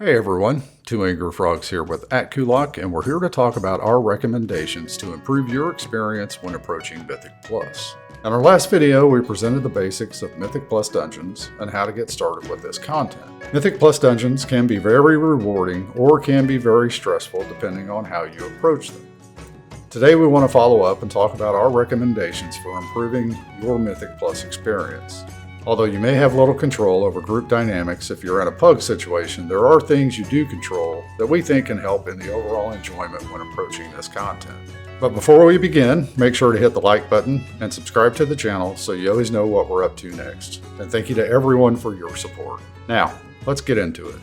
Hey everyone, Two Angry Frogs here with @Kulak, and we're here to talk about our recommendations to improve your experience when approaching Mythic Plus. In our last video, we presented the basics of Mythic Plus dungeons and how to get started with this content. Mythic Plus dungeons can be very rewarding or can be very stressful depending on how you approach them. Today we want to follow up and talk about our recommendations for improving your Mythic Plus experience. Although you may have little control over group dynamics if you're in a pug situation, there are things you do control that we think can help in the overall enjoyment when approaching this content. But before we begin, make sure to hit the like button and subscribe to the channel so you always know what we're up to next. And thank you to everyone for your support. Now, let's get into it.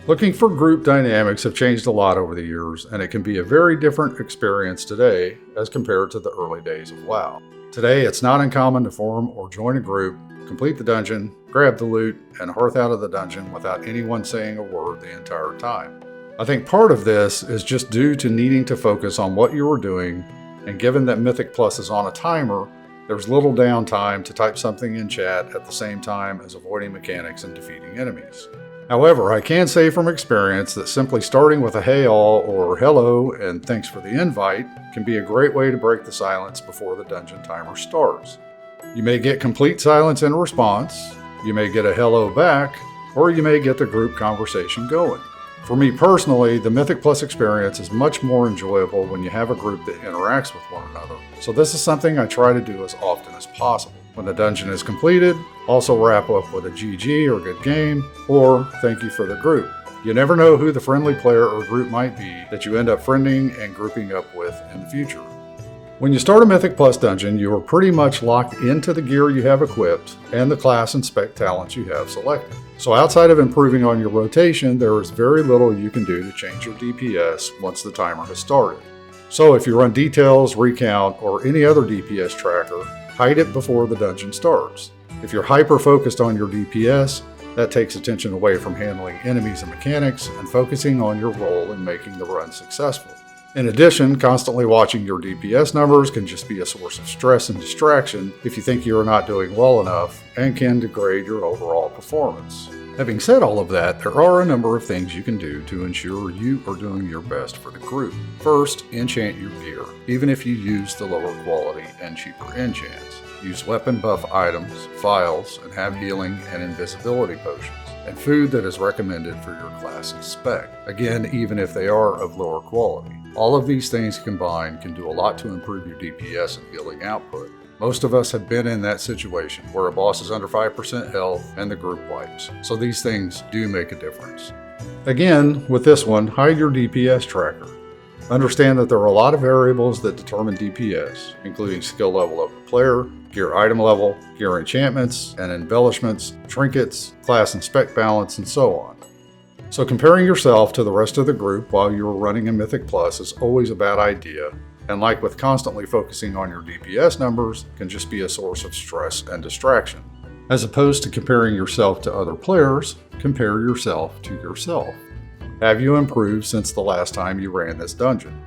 Looking for group dynamics have changed a lot over the years, and it can be a very different experience today as compared to the early days of WoW. Today, it's not uncommon to form or join a group, complete the dungeon, grab the loot, and hearth out of the dungeon without anyone saying a word the entire time. I think part of this is just due to needing to focus on what you are doing, and given that Mythic Plus is on a timer, there's little downtime to type something in chat at the same time as avoiding mechanics and defeating enemies. However, I can say from experience that simply starting with a hey all or hello and thanks for the invite can be a great way to break the silence before the dungeon timer starts. You may get complete silence in response, you may get a hello back, or you may get the group conversation going. For me personally, the Mythic Plus experience is much more enjoyable when you have a group that interacts with one another. So this is something I try to do as often as possible. When the dungeon is completed, also wrap up with a GG or good game, or thank you for the group. You never know who the friendly player or group might be that you end up friending and grouping up with in the future. When you start a Mythic Plus dungeon, you are pretty much locked into the gear you have equipped and the class and spec talents you have selected. So outside of improving on your rotation, there is very little you can do to change your DPS once the timer has started. So if you run details, recount, or any other DPS tracker, hide it before the dungeon starts. If you're hyper-focused on your DPS, that takes attention away from handling enemies and mechanics and focusing on your role in making the run successful. In addition, constantly watching your DPS numbers can just be a source of stress and distraction if you think you are not doing well enough and can degrade your overall performance. Having said all of that, there are a number of things you can do to ensure you are doing your best for the group. First, enchant your gear, even if you use the lower quality and cheaper enchants. Use weapon buff items, files, and have healing and invisibility potions, and food that is recommended for your class and spec, again even if they are of lower quality. All of these things combined can do a lot to improve your DPS and healing output. Most of us have been in that situation where a boss is under 5% health and the group wipes, so these things do make a difference. Again, with this one, hide your DPS tracker. Understand that there are a lot of variables that determine DPS, including skill level of the player, gear item level, gear enchantments and embellishments, trinkets, class and spec balance, and so on. So comparing yourself to the rest of the group while you are running a Mythic Plus is always a bad idea, and like with constantly focusing on your DPS numbers, can just be a source of stress and distraction. As opposed to comparing yourself to other players, compare yourself to yourself. Have you improved since the last time you ran this dungeon?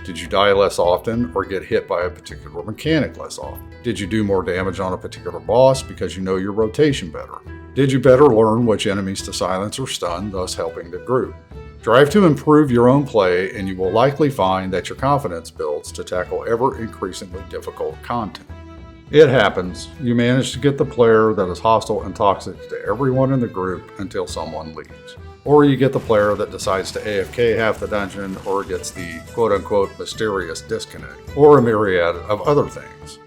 Did you die less often or get hit by a particular mechanic less often? Did you do more damage on a particular boss because you know your rotation better? Did you better learn which enemies to silence or stun, thus helping the group? Strive to improve your own play, and you will likely find that your confidence builds to tackle ever increasingly difficult content. It happens. You manage to get the player that is hostile and toxic to everyone in the group until someone leaves. Or you get the player that decides to AFK half the dungeon, or gets the quote-unquote mysterious disconnect, or a myriad of other things.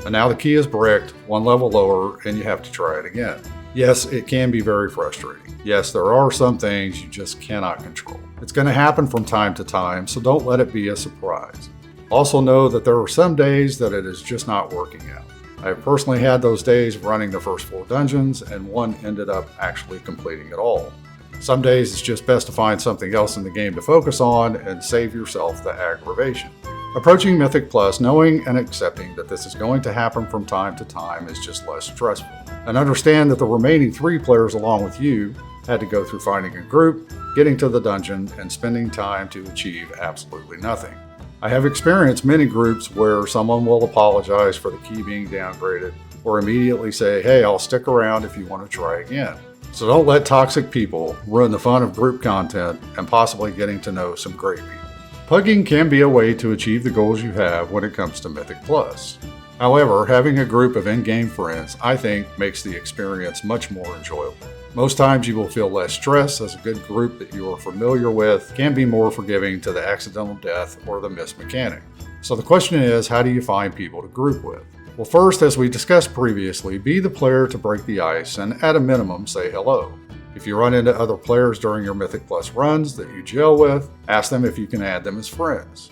And now the key is bricked, one level lower, and you have to try it again. Yes, it can be very frustrating. Yes, there are some things you just cannot control. It's going to happen from time to time, so don't let it be a surprise. Also know that there are some days that it is just not working out. I have personally had those days running the first 4 dungeons, and one ended up actually completing it all. Some days it's just best to find something else in the game to focus on and save yourself the aggravation. Approaching Mythic Plus knowing and accepting that this is going to happen from time to time is just less stressful. And understand that the remaining 3 players along with you had to go through finding a group, getting to the dungeon, and spending time to achieve absolutely nothing. I have experienced many groups where someone will apologize for the key being downgraded or immediately say, hey, I'll stick around if you want to try again. So don't let toxic people ruin the fun of group content and possibly getting to know some great people. Pugging can be a way to achieve the goals you have when it comes to Mythic Plus. However, having a group of in-game friends, I think, makes the experience much more enjoyable. Most times you will feel less stress, as a good group that you are familiar with can be more forgiving to the accidental death or the missed mechanic. So the question is, how do you find people to group with? Well, first, as we discussed previously, be the player to break the ice and at a minimum say hello. If you run into other players during your Mythic Plus runs that you gel with, ask them if you can add them as friends.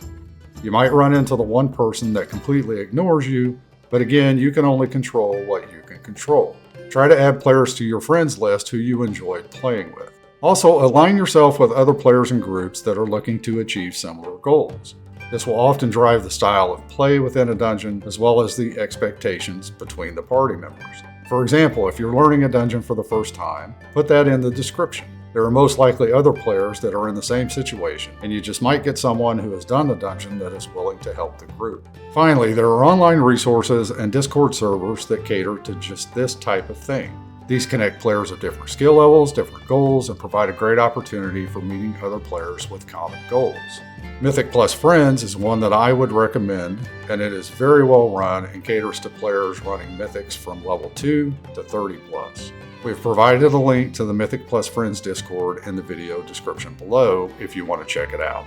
You might run into the one person that completely ignores you, but again, you can only control what you can control. Try to add players to your friends list who you enjoyed playing with. Also, align yourself with other players and groups that are looking to achieve similar goals. This will often drive the style of play within a dungeon as well as the expectations between the party members. For example, if you're learning a dungeon for the first time, put that in the description. There are most likely other players that are in the same situation, and you just might get someone who has done the dungeon that is willing to help the group. Finally, there are online resources and Discord servers that cater to just this type of thing. These connect players of different skill levels, different goals, and provide a great opportunity for meeting other players with common goals. Mythic Plus Friends is one that I would recommend, and it is very well run and caters to players running Mythics from level 2 to 30 plus. We've provided a link to the Mythic Plus Friends Discord in the video description below if you want to check it out.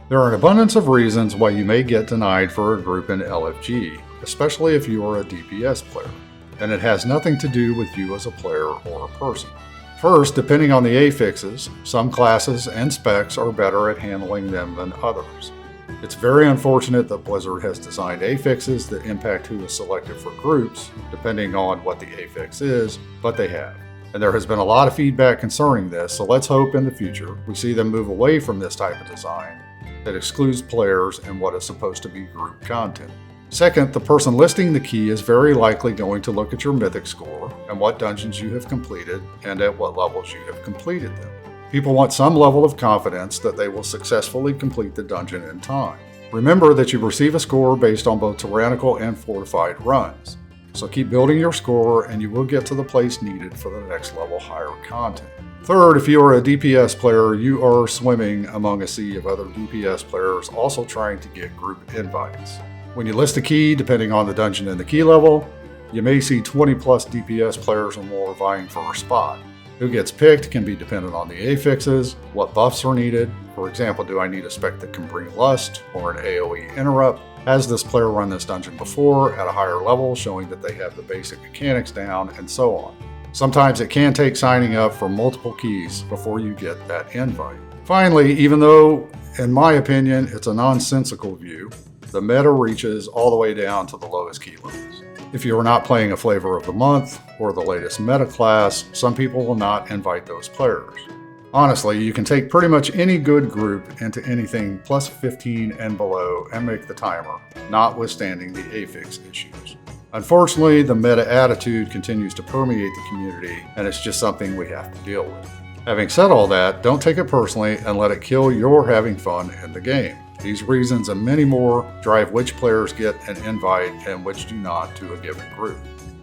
There are an abundance of reasons why you may get denied for a group in LFG, especially if you are a DPS player, and it has nothing to do with you as a player or a person. First, depending on the affixes, some classes and specs are better at handling them than others. It's very unfortunate that Blizzard has designed affixes that impact who is selected for groups, depending on what the affix is, but they have. And there has been a lot of feedback concerning this, so let's hope in the future we see them move away from this type of design that excludes players in what is supposed to be group content. Second, the person listing the key is very likely going to look at your Mythic score and what dungeons you have completed and at what levels you have completed them. People want some level of confidence that they will successfully complete the dungeon in time. Remember that you receive a score based on both tyrannical and fortified runs. So keep building your score and you will get to the place needed for the next level higher content. Third, if you are a DPS player, you are swimming among a sea of other DPS players also trying to get group invites. When you list a key, depending on the dungeon and the key level, you may see 20 plus DPS players or more vying for a spot. Who gets picked can be dependent on the affixes, what buffs are needed. For example, do I need a spec that can bring Lust or an AoE interrupt? Has this player run this dungeon before at a higher level, showing that they have the basic mechanics down, and so on. Sometimes it can take signing up for multiple keys before you get that invite. Finally, even though, in my opinion, it's a nonsensical view, the meta reaches all the way down to the lowest key levels. If you are not playing a flavor of the month or the latest meta class, some people will not invite those players. Honestly, you can take pretty much any good group into anything plus 15 and below and make the timer, notwithstanding the affix issues. Unfortunately, the meta attitude continues to permeate the community, and it's just something we have to deal with. Having said all that, don't take it personally and let it kill your having fun in the game. These reasons and many more drive which players get an invite and which do not to a given group.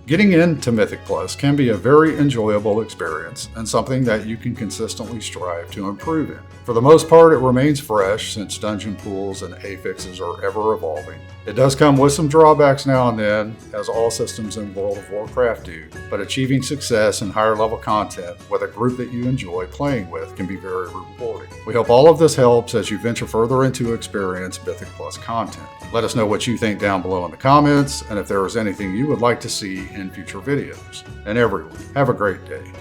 Getting into Mythic Plus can be a very enjoyable experience and something that you can consistently strive to improve in. For the most part, it remains fresh since dungeon pools and affixes are ever evolving. It does come with some drawbacks now and then, as all systems in World of Warcraft do, but achieving success in higher level content with a group that you enjoy playing with can be very rewarding. We hope all of this helps as you venture further into experience Mythic Plus content. Let us know what you think down below in the comments, and if there is anything you would like to see in future videos. And everyone, have a great day.